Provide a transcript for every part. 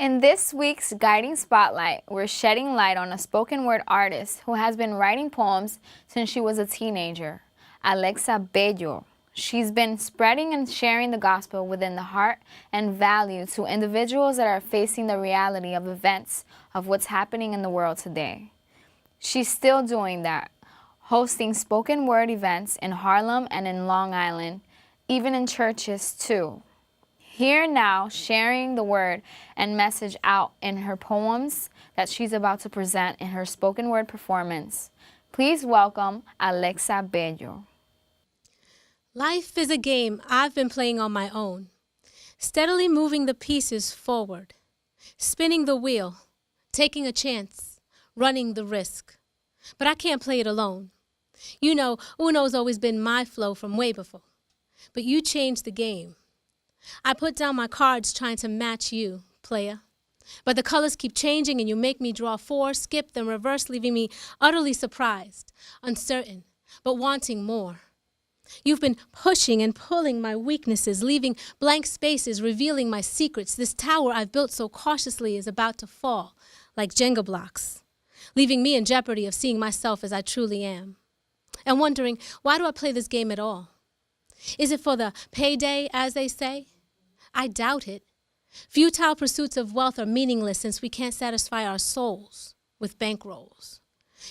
In this week's Guiding Spotlight, we're shedding light on a spoken word artist who has been writing poems since she was a teenager, Alexa Bello. She's been spreading and sharing the gospel within the heart and value to individuals that are facing the reality of events of what's happening in the world today. She's still doing that, hosting spoken word events in Harlem and in Long Island, even in churches too. Here now, sharing the word and message out in her poems that she's about to present in her spoken word performance. Please welcome Alexa Bello. Life is a game I've been playing on my own, steadily moving the pieces forward, spinning the wheel, taking a chance, running the risk. But I can't play it alone. You know, Uno's always been my flow from way before. But you changed the game. I put down my cards trying to match you, player. But the colors keep changing and you make me draw 4, skip, then reverse, leaving me utterly surprised, uncertain, but wanting more. You've been pushing and pulling my weaknesses, leaving blank spaces, revealing my secrets. This tower I've built so cautiously is about to fall, like Jenga blocks, leaving me in jeopardy of seeing myself as I truly am. And wondering, why do I play this game at all? Is it for the payday, as they say? I doubt it. Futile pursuits of wealth are meaningless since we can't satisfy our souls with bankrolls.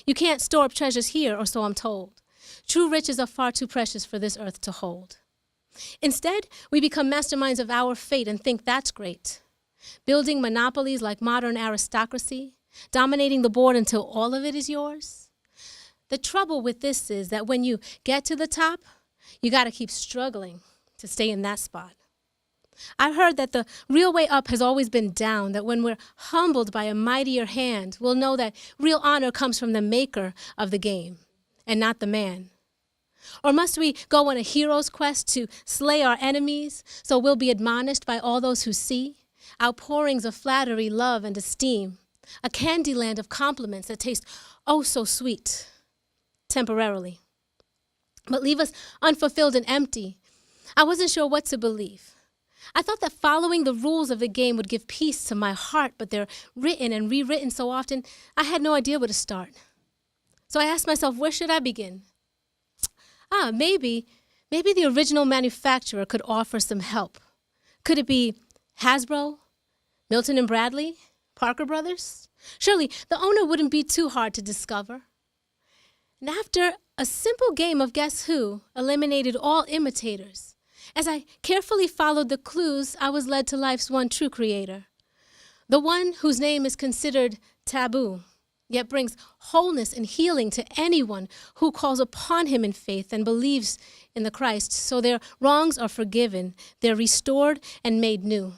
You can't store up treasures here, or so I'm told. True riches are far too precious for this earth to hold. Instead, we become masterminds of our fate and think that's great. Building monopolies like modern aristocracy, dominating the board until all of it is yours. The trouble with this is that when you get to the top, you gotta keep struggling to stay in that spot. I've heard that the real way up has always been down, that when we're humbled by a mightier hand, we'll know that real honor comes from the maker of the game and not the man. Or must we go on a hero's quest to slay our enemies so we'll be admonished by all those who see? Outpourings of flattery, love, and esteem. A candy land of compliments that taste oh so sweet, temporarily, but leave us unfulfilled and empty. I wasn't sure what to believe. I thought that following the rules of the game would give peace to my heart, but they're written and rewritten so often, I had no idea where to start. So I asked myself, where should I begin? Maybe the original manufacturer could offer some help. Could it be Hasbro, Milton and Bradley, Parker Brothers? Surely the owner wouldn't be too hard to discover. And after a simple game of Guess Who eliminated all imitators, as I carefully followed the clues, I was led to life's one true creator. The one whose name is considered taboo, yet brings wholeness and healing to anyone who calls upon him in faith and believes in the Christ. So their wrongs are forgiven, they're restored and made new.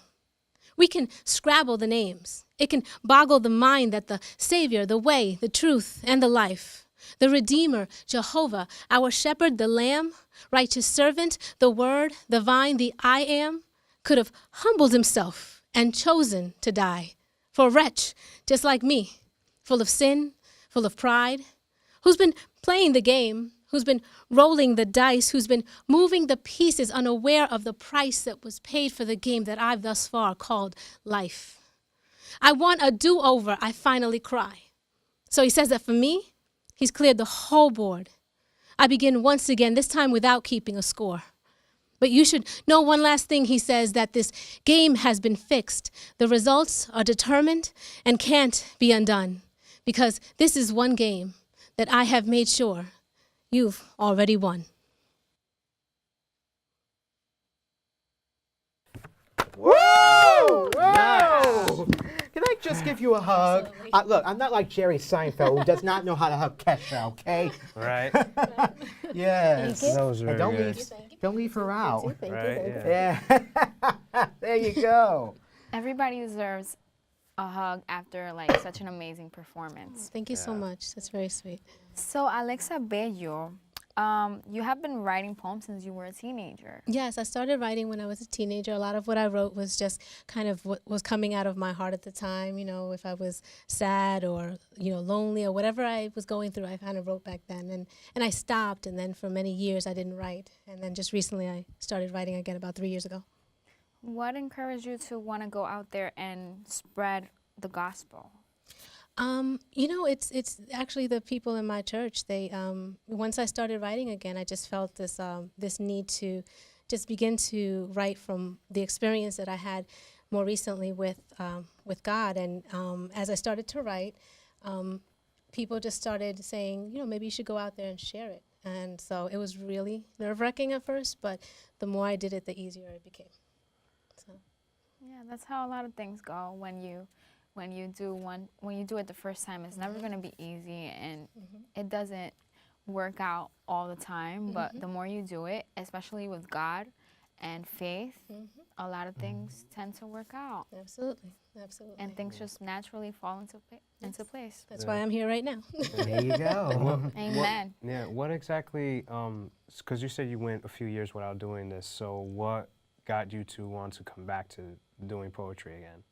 We can scrabble the names. It can boggle the mind that the Savior, the way, the truth, and the life, the Redeemer, Jehovah, our Shepherd, the Lamb, righteous servant, the Word, the Vine, the I Am, could have humbled himself and chosen to die for a wretch just like me, full of sin, full of pride, who's been playing the game, who's been rolling the dice, who's been moving the pieces unaware of the price that was paid for the game that I've thus far called life. I want a do-over, I finally cry. So he says that for me, he's cleared the whole board. I begin once again, this time without keeping a score. But you should know one last thing, he says, that this game has been fixed. The results are determined and can't be undone. Because this is one game that I have made sure you've already won. Whoa! Whoa! Can I just give you a hug? Look, I'm not like Jerry Seinfeld, who does not know how to hug Kesha, okay? Right. Yes. That was very don't good. don't leave her out. Right. Yeah. Yeah. There you go. Everybody deserves a hug after like such an amazing performance. Thank you so much. That's very sweet. So Alexa Bello, you have been writing poems since you were a teenager. Yes, I started writing when I was a teenager. A lot of what I wrote was just kind of what was coming out of my heart at the time. You know, if I was sad or, lonely or whatever I was going through, I kind of wrote back then. And I stopped, and then for many years I didn't write. And then just recently I started writing again about 3 years ago. What encouraged you to want to go out there and spread the gospel? It's actually the people in my church. They once I started writing again, I just felt this need to just begin to write from the experience that I had more recently with God. And as I started to write, people just started saying, maybe you should go out there and share it. And so it was really nerve-wracking at first, but the more I did it, the easier it became. So. Yeah, that's how a lot of things go when you do it the first time. It's never going to be easy, and it doesn't work out all the time, but the more you do it, especially with God and faith, a lot of things tend to work out. Absolutely. And things just naturally fall into place. That's why I'm here right now. There you go. Amen. What exactly, because you said you went a few years without doing this, so what got you to want to come back to doing poetry again?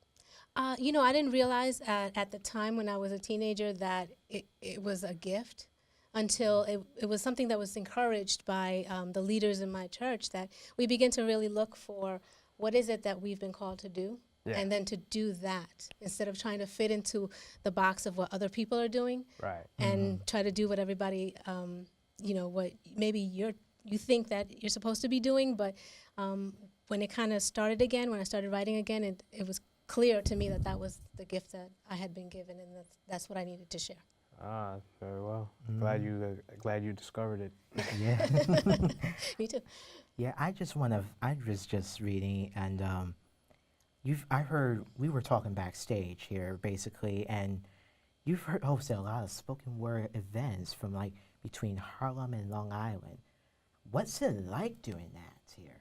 I didn't realize at the time when I was a teenager that it was a gift until it was something that was encouraged by the leaders in my church, that we begin to really look for what is it that we've been called to do, and then to do that instead of trying to fit into the box of what other people are doing, Right. and try to do what everybody, what maybe you think that you're supposed to be doing, but when it kind of started again, when I started writing again, it was clear to me that was the gift that I had been given, and that's what I needed to share. Ah, very well. Glad you discovered it. Yeah. Me too. Yeah, I was just reading, and I heard, we were talking backstage here, basically, and you've hosted a lot of spoken word events from like between Harlem and Long Island. What's it like doing that here?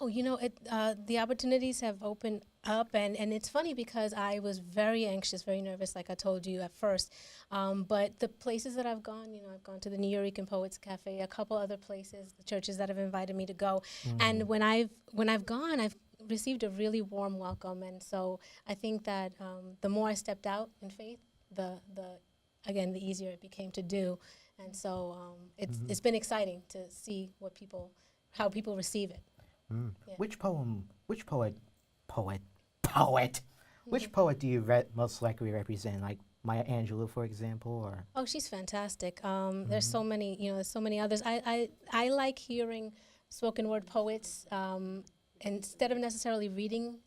Oh, the opportunities have opened up, and it's funny because I was very anxious, very nervous, like I told you at first. But the places that I've gone, I've gone to the New York and Poets Cafe, a couple other places, the churches that have invited me to go, and when I've gone, I've received a really warm welcome, and so I think that the more I stepped out in faith, the easier it became to do, and so it's been exciting to see how people receive it. Yeah. Which poet do you most likely represent? Like Maya Angelou, for example, or? Oh, she's fantastic. There's so many, there's so many others. I like hearing spoken word poets instead of necessarily reading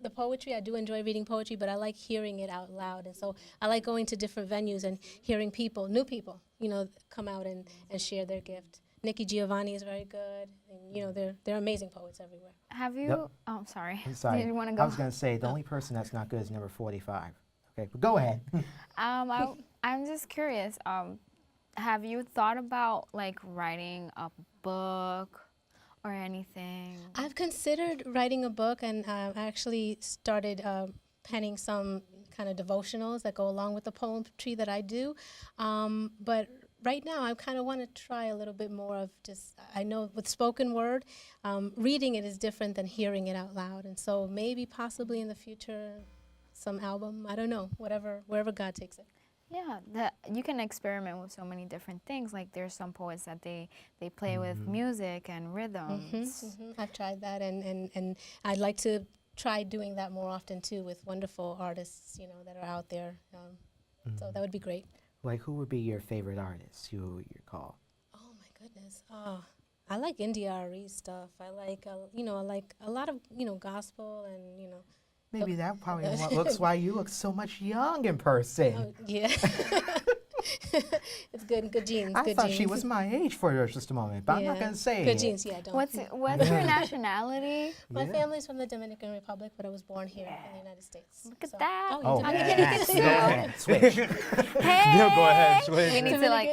the poetry. I do enjoy reading poetry, but I like hearing it out loud. And so I like going to different venues and hearing new people, come out and share their gift. Nikki Giovanni is very good, and there are amazing poets everywhere. Have you? Yep. Oh, sorry. I'm sorry. Did you want to go? I was going to say the only person that's not good is number 45. Okay, but go ahead. I'm just curious. Have you thought about like writing a book or anything? I've considered writing a book, and I actually started penning some kind of devotionals that go along with the poetry that I do, but right now, I kind of want to try a little bit more of I know with spoken word, reading it is different than hearing it out loud. And so maybe possibly in the future, some album, I don't know, wherever God takes it. Yeah, you can experiment with so many different things. Like there's some poets that they play with music and rhythms. I've tried that, and I'd like to try doing that more often too with wonderful artists, that are out there. So that would be great. Like, who would be your favorite artist you call? Oh my goodness. I like India Arie stuff. I like I like a lot of gospel and Maybe that probably looks why you look so much young in person. Oh, yeah. It's good genes. I good thought genes. she was my age for just a moment, but I'm not Yeah. gonna say Good it. genes, yeah. Don't. What's your nationality? My Yeah. family's from the Dominican Republic, but I was born here in the United States. Look at that. Oh, Oh, you yes. did. Go ahead, switch. Hey! No, go ahead, switch. We need to like.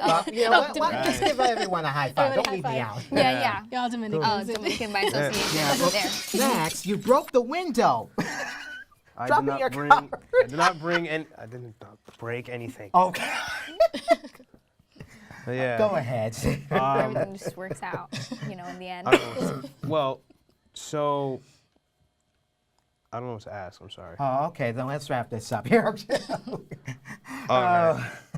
Just give everyone a high five. Everybody Don't leave high me five. out. Yeah. Y'all Dominican. Oh, Dominican by association. Yeah, Over there. Max, you broke the window. I Drop did in not your bring. card. I did not bring any. I didn't break anything. Okay. Yeah. Go ahead. Everything just works out, in the end. Well, so I don't know what to ask. I'm sorry. Oh, okay. Then let's wrap this up here.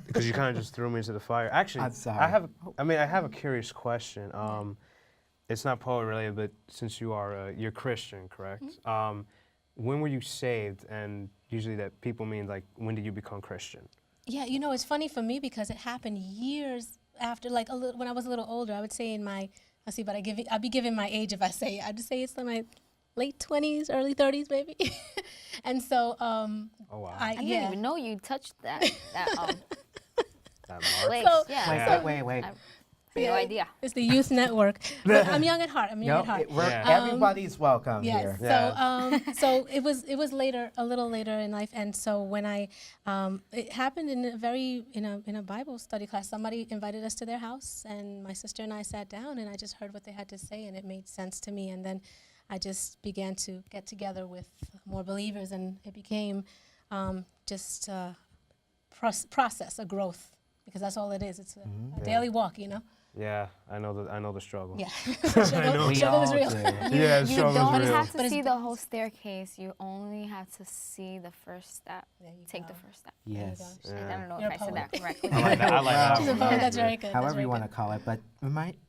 Because you kind of just threw me into the fire. Actually, I'm sorry. I have a curious question. it's not poet related, but since you are you're Christian, correct? When were you saved? And usually that people mean like, when did you become Christian? Yeah, you know, it's funny for me because it happened years after, like when I was a little older. I would say in my, let's see, but I'll be giving my age if I say it. I'd say it's in my late 20s, early 30s, maybe. And so, Oh wow. I didn't even know you touched that That place. So- Yeah. Wait. No idea. it's the youth network. But I'm young at heart. I'm young No, at heart. everybody's welcome here. Yes. So it was later, a little later in life, and so when it happened in a Bible study class. Somebody invited us to their house, and my sister and I sat down, and I just heard what they had to say, and it made sense to me. And then I just began to get together with more believers, and it became just a process, a growth, because that's all it is. It's a daily walk, you know. Yeah, I know the struggle. Yeah, struggle is real. Yeah, You struggle's don't real. have But to it's see the whole staircase. You only have to see the first step. There you Take go. the first step. Yes. I don't know You're if a I said that poet. correctly. I like that. I like that. She's a one. poet. That's very good. That's However very you want to good. call it, but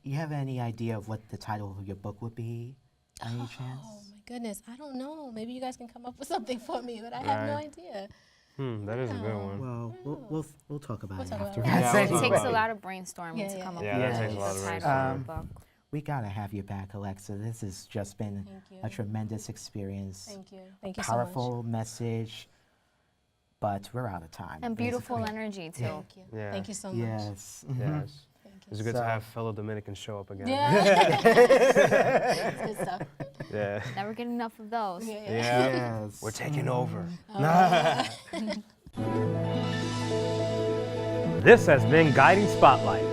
you have any idea of what the title of your book would be, by any chance? Oh my goodness, I don't know. Maybe you guys can come up with something for me, but I have no Right. idea. That is a good one. Well, we'll talk about We'll it talk about after. it. Yeah, It we'll talk takes about a it. lot of brainstorming Yeah, to yeah. come up Yeah, with that takes a the lot of title of the book. We gotta have you back, Alexa. This has just been Thank you. a tremendous experience. Thank you. Thank you so much. Powerful message, but we're out of time. And beautiful basically. energy too. Thank you. Yeah. Thank you so much. Yes. Yes. Thank It's you. good So- to have fellow Dominicans show up again. Yeah. It's good stuff. Yeah. Never get enough of those. Yeah. Yes. We're taking over. This has been Guiding Spotlight.